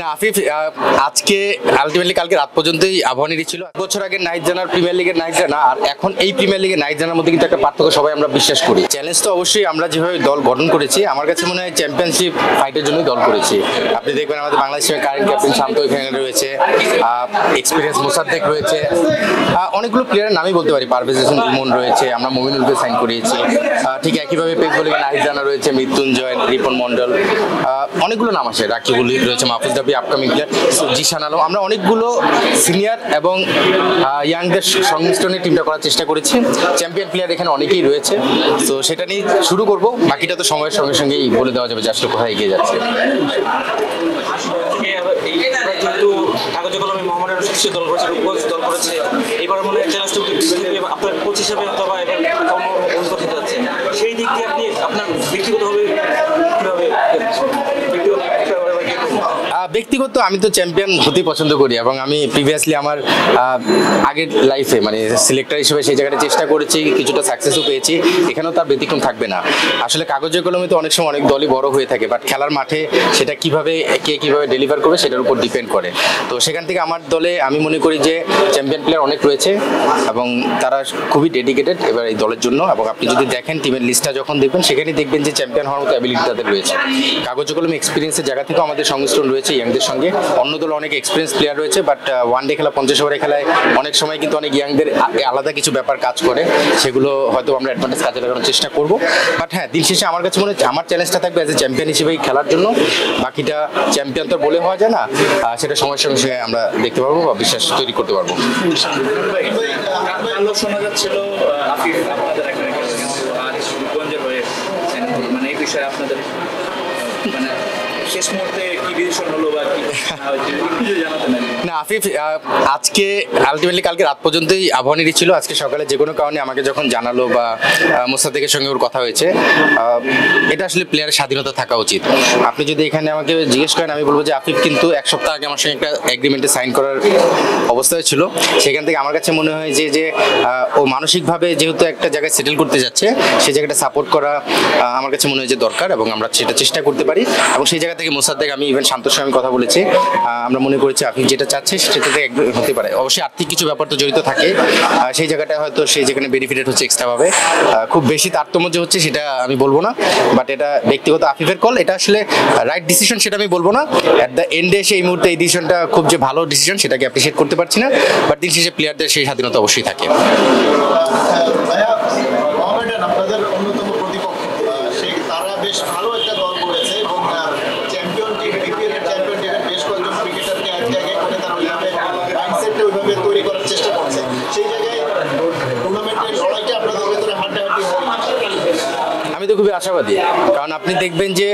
না আফিফ, আজকে আলটিমেটলি কালকে রাত পর্যন্তই আবাহনীরই ছিল। বছর আগে নাইট জানার প্রিমিয়ার লিগের নাইট জানা আর এখন এই প্রিমিয়ার লিগের নাইট জানার মধ্যে কিন্তু একটা পার্থক্য সবাই আমরা বিশ্বাস করি। চ্যালেঞ্জ তো অবশ্যই আমরা যেভাবে দল গঠন করেছি, আমার কাছে মনে হয় চ্যাম্পিয়নশিপ ফাইটের জন্যই দল করেছি। আপনি দেখবেন আমাদের বাংলাদেশের কারেন্ট ক্যাপ্টেন শান্ত এখানে রয়েছে, এক্সপিরিয়েন্স মোসাদ্দেক রয়েছে, অনেকগুলো প্লেয়ারের নামই বলতে পারি, পারভেজ হোসেন ইমন রয়েছে, আমরা মুমিনুলকে সাইন করিয়েছি। ঠিক একইভাবে পেস বোলিংয়ে নাইট জানা রয়েছে, মৃত্যুঞ্জয়, রিপন মন্ডল, অনেকগুলো নাম আসে, রাকিবুল রয়েছে, মাহফুজ রাব্বি আপকামিং প্লেয়ার, জিশান আলম। আমরা অনেকগুলো সিনিয়র এবং ইয়াংদের সংমিশ্রণে টিমটা করার চেষ্টা করেছি। চ্যাম্পিয়ন প্লেয়ার এখানে অনেকেই রয়েছে, তো সেটা নিয়ে শুরু করব। বাকিটা তো সময়ের সঙ্গে সঙ্গেই বলে দেওয়া যাবে যে আসলে কোথায় এগিয়ে যাচ্ছে। যেহেতু কাগজে কলমে মোহাম্মদের শীর্ষ দল করেছে, রূপগঞ্জ দল করেছে, এবার মনে হয় চ্যালেঞ্জটা আপনার কোচ হিসাবে অথবা এবার অনুগত হতে যাচ্ছে, সেই দিক দিয়ে আপনি আপনার ব্যক্তিগতভাবে কীভাবে ব্যক্তিগত আমি তো চ্যাম্পিয়ন হতে পছন্দ করি এবং আমি প্রিভিয়াসলি আমার আগের লাইফে মানে সিলেক্টর হিসেবে সেই জায়গাটা চেষ্টা করেছি, কিছুটা সাকসেসও পেয়েছি। এখানেও তার ব্যতিক্রম থাকবে না। আসলে কাগজের কলমে তো অনেক সময় অনেক দলই বড় হয়ে থাকে, বাট খেলার মাঠে সেটা কিভাবে কে কীভাবে ডেলিভার করবে সেটার উপর ডিপেন্ড করে। তো সেখান থেকে আমার দলে আমি মনে করি যে চ্যাম্পিয়ন প্লেয়ার অনেক রয়েছে এবং তারা খুবই ডেডিকেটেড এবার এই দলের জন্য। এবং আপনি যদি দেখেন টিমের লিস্টটা যখন দেখবেন, সেখানেই দেখবেন যে চ্যাম্পিয়ন হওয়ার মতো অ্যাবিলিটি তাদের রয়েছে। কাগজ কলমে এক্সপিরিয়েন্সের জায়গা থেকেও আমাদের সংমিশ্রণ রয়েছে ইয়াংদের সঙ্গে। অন্য দলে অনেক এক্সপিরিয়েন্স প্লেয়ার রয়েছে, বাট ওয়ান ডে খেলা 50 ওভারের খেলায় অনেক সময় কিন্তু অনেক ইয়াংদের আলাদা কিছু ব্যাপার কাজ করে, সেগুলো হয়তো আমরা অ্যাডভান্টেজ কাজে লাগানোর চেষ্টা করব। বাট হ্যাঁ, দিন শেষে আমার কাছে মনে হচ্ছে আমার চ্যালেঞ্জটা থাকবে অ্যাজ এ চ্যাম্পিয়ন হিসেবেই খেলার জন্য। বাকিটা চ্যাম্পিয়ন তো বলে হওয়া যায় না, সেটা সময়ের সঙ্গে সঙ্গে আমরা দেখতে পারবো বা বিশ্বাস তৈরি করতে পারবো। শোনা যাচ্ছিল আফিফ আপনাদের আজ রূপগঞ্জের হয়ে, মানে এই বিষয়ে আপনাদের মানে শেষ মুহূর্তে কি ডিসিশন হলো বা কি জানাতে না আফিফ, আজকে আলটিমেটলি কালকে রাত পর্যন্তই আবাহনীরই ছিল। আজকে সকালে যে কোনো কারণে আমাকে যখন জানালো বা মোসাদ্দেকের সঙ্গে ওর কথা হয়েছে, এটা আসলে প্লেয়ারের স্বাধীনতা থাকা উচিত। আপনি যদি এখানে আমাকে জিজ্ঞেস করেন, আমি বলবো যে আফিফ কিন্তু এক সপ্তাহ আগে আমার সঙ্গে একটা এগ্রিমেন্টে সাইন করার অবস্থায় ছিল। সেখান থেকে আমার কাছে মনে হয় যে ও মানসিকভাবে যেহেতু একটা জায়গায় সেটেল করতে যাচ্ছে, সেই জায়গাটা সাপোর্ট করা আমার কাছে মনে হয় যে দরকার এবং আমরা সেটা চেষ্টা করতে পারি। এবং সেই জায়গা থেকে মোসাদ্দেক, আমি ইভেন শান্তর সঙ্গে কথা বলেছি, আমরা মনে করেছি আফিফ যেটা চাচ্ছে সেটাতে হতে পারে। অবশ্যই আর্থিক কিছু ব্যাপার তো জড়িত থাকে, সেই জায়গাটায় হয়তো সেই যেখানে বেনিফিটেড হচ্ছে এক্সট্রাভাবে, খুব বেশি তারতম্য যে হচ্ছে সেটা আমি বলবো না। বাট এটা ব্যক্তিগত আফিফের কল, এটা আসলে রাইট ডিসিশন সেটা আমি বলবো না। অ্যাট দ্য এন্ডে সেই মুহূর্তে এই ডিসিশনটা খুব যে ভালো ডিসিশন সেটাকে অ্যাপ্রিসিয়েট করতে পারছি না, বাট দিন শেষে প্লেয়ারদের সেই স্বাধীনতা অবশ্যই থাকে। আপনাদের অন্যতম প্রতিপক্ষ, তারা বেশ ভালো একটা দল করেছে এবং চ্যাম্পিয়ন টিম, বিপিএলের চ্যাম্পিয়ন টিমের বেশ কয়েকজন ক্রিকেটারকে এক জায়গায় করে তারা ওইভাবে মাইন্ডসেটটা ওইভাবে তৈরি করার চেষ্টা করছে। সেই জায়গায় টুর্নামেন্টের লড়াইটা আপনাদের ভেতরে হাড্ডাহাড্ডি হয়। আমি তো খুবই আশাবাদী, কারণ আপনি দেখবেন যে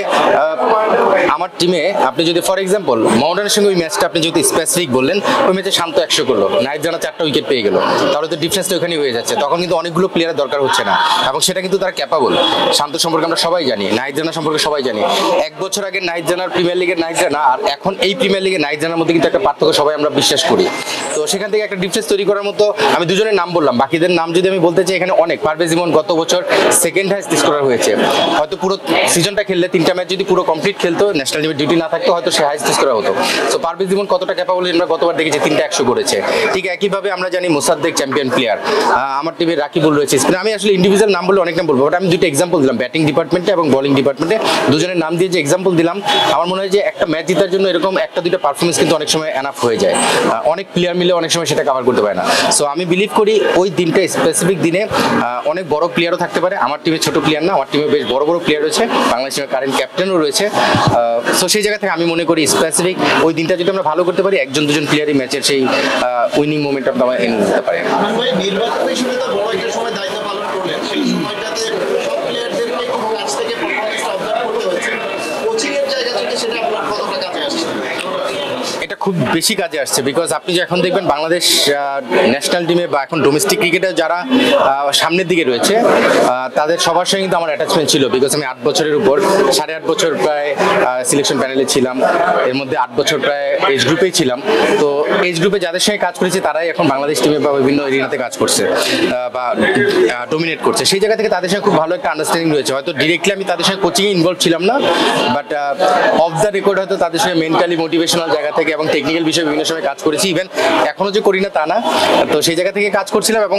আমার টিমে আপনি যদি ফর এক্সাম্পল মোহামেডানের সঙ্গে ওই ম্যাচটা আপনি যদি স্পেসিফিক বললেন, ওই ম্যাচে শান্ত 100 করলো, নাইট জানা 4টা উইকেট পেয়ে গেল, তাহলে তো ডিফারেন্সটা ওখানেই হয়ে যাচ্ছে। তখন কিন্তু অনেকগুলো প্লেয়ারের দরকার হচ্ছে না এবং সেটা কিন্তু তারা ক্যাপাবল। শান্ত সম্পর্কে আমরা সবাই জানি, নাইট জানা সম্পর্কে সবাই জানি। 1 বছর আগে নাইট জানার প্রিমিয়ার লিগের নাইট জানা আর এখন এই প্রিমিয়ার লিগের নাইট জানার মধ্যে কিন্তু একটা পার্থক্য সবাই আমরা বিশ্বাস করি। তো সেখান থেকে একটা ডিফারেন্স তৈরি করার মতো আমি দুজনের নাম বললাম, বাকিদের নাম যদি আমি বলতে চাই, এখানে অনেক। পারভেজ ইমন গত বছর সেকেন্ড হাইস্ট স্কোরার হয়েছে, হয়তো পুরো সিজনটা খেললে 3টা ম্যাচ যদি পুরো কমপ্লিট খেলতো, ন্যাশনাল টিমের ডিউটি না থাকতো, হয়তো সে হাইস্ট স্কোরার হতো। সো পারভেজ ইমন কতটা ক্যাপাবল আমরা গতবার দেখেছি, 3টা 100 করেছে। ঠিক একইভাবে আমরা জানি মোসাদ্দেক চ্যাম্পিয়ন প্লেয়ার, আমার টিমে রাকিবুল রয়েছে। আমি আসলে ইন্ডিভিজুয়াল নাম বললে অনেক নাম বলবো, বাট আমি দুটো এক্সাম্পল দিলাম, ব্যাটিং ডিপার্টমেন্টে এবং বোলিং ডিপার্টমেন্টে দুজনের নাম দিয়ে যে এক্সাম্পল দিলাম। আমার মনে হয় যে একটা ম্যাচ জেতার জন্য এরকম 1-2টা পারফরমেন্স কিন্তু অনেক সময় এনাফ হয়ে যায়, অনেক প্লেয়ার মিলে অনেক সময় সেটা কভার করতে পারে না। সো আমি বিলিভ করি ওই দিনটা স্পেসিফিক দিনে অনেক বড় প্লেয়ারও থাকতে পারে। আমার টিমে ছোট প্লেয়ার না, আমার টিমে বেশ বড় বড় প্লেয়ার রয়েছে, বাংলাদেশ টিমের কারেন্ট ক্যাপ্টেনও রয়েছে। সো সেই জায়গা থেকে আমি মনে করি স্পেসিফিক ওই দিনটা যদি আমরা ভালো করতে পারি, 1-2জন প্লেয়ারই ম্যাচের সেই উইনিং মোমেন্টামটা এনে দিতে পারে। নির্বাচন হিসেবে তো বড় একটা সময় দায়িত্ব পালন করলেন, সেই সময়টাতে সব প্লেয়ারদেরকে খুব কাছ থেকে পারফরমেন্স অবজার্ভ করতে হচ্ছে। কোচিং এর জায়গা থেকে সেটা আপনার কতটা কাজে আসছে? এটা খুব বেশি কাজে আসছে, বিকজ আপনি যে এখন দেখবেন বাংলাদেশ ন্যাশনাল টিমে বা এখন ডোমেস্টিক ক্রিকেটে যারা সামনের দিকে রয়েছে তাদের সবার সঙ্গে কিন্তু আমার অ্যাটাচমেন্ট ছিল, বিকজ আমি 8 বছরের উপর 8.5 বছর প্রায় সিলেকশন প্যানেলে ছিলাম, এর মধ্যে 8 বছর প্রায় এজ গ্রুপেই ছিলাম। তো এজ গ্রুপে যাদের সঙ্গে কাজ করেছি তারাই এখন বাংলাদেশ টিমে বা বিভিন্ন এরিয়াতে কাজ করছে বা ডোমিনেট করছে। সেই জায়গা থেকে তাদের সঙ্গে খুব ভালো একটা আন্ডারস্ট্যান্ডিং রয়েছে। হয়তো ডিরেক্টলি আমি তাদের সঙ্গে কোচিংয়ে ইনভলভ ছিলাম না, বাট অফ দ্য রেকর্ড হয়তো তাদের সঙ্গে মেন্টালি মোটিভেশনাল জায়গা থেকে এবং টেকনিক্যাল বিষয়ে বিভিন্ন সময় কাজ করেছি। ইভেন এখনও যে করি না তা না, তো সেই জায়গা থেকে কাজ করছিলাম। এবং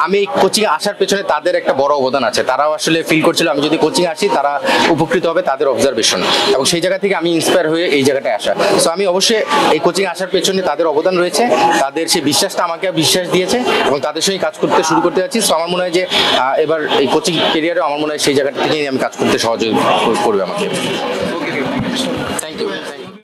আমি এই কোচিংয়ে আসার পেছনে তাদের একটা বড় অবদান আছে। তারাও আসলে ফিল করছিল আমি যদি কোচিংয়ে আসি তারা উপকৃত হবে, তাদের অবজারভেশন, এবং সেই জায়গা থেকে আমি ইন্সপায়ার হয়ে এই জায়গাটায় আসা। সো আমি অবশ্যই এই কোচিংয়ে আসার পেছনে তাদের অবদান রয়েছে, তাদের সেই বিশ্বাসটা আমাকে বিশ্বাস দিয়েছে এবং তাদের সঙ্গে কাজ করতে শুরু করতে যাচ্ছি। সো আমার মনে হয় যে এবার এই কোচিং ক্যারিয়ারেও আমার মনে হয় সেই জায়গাটা থেকেই আমি কাজ করতে সহযোগিতা করবে আমাকে।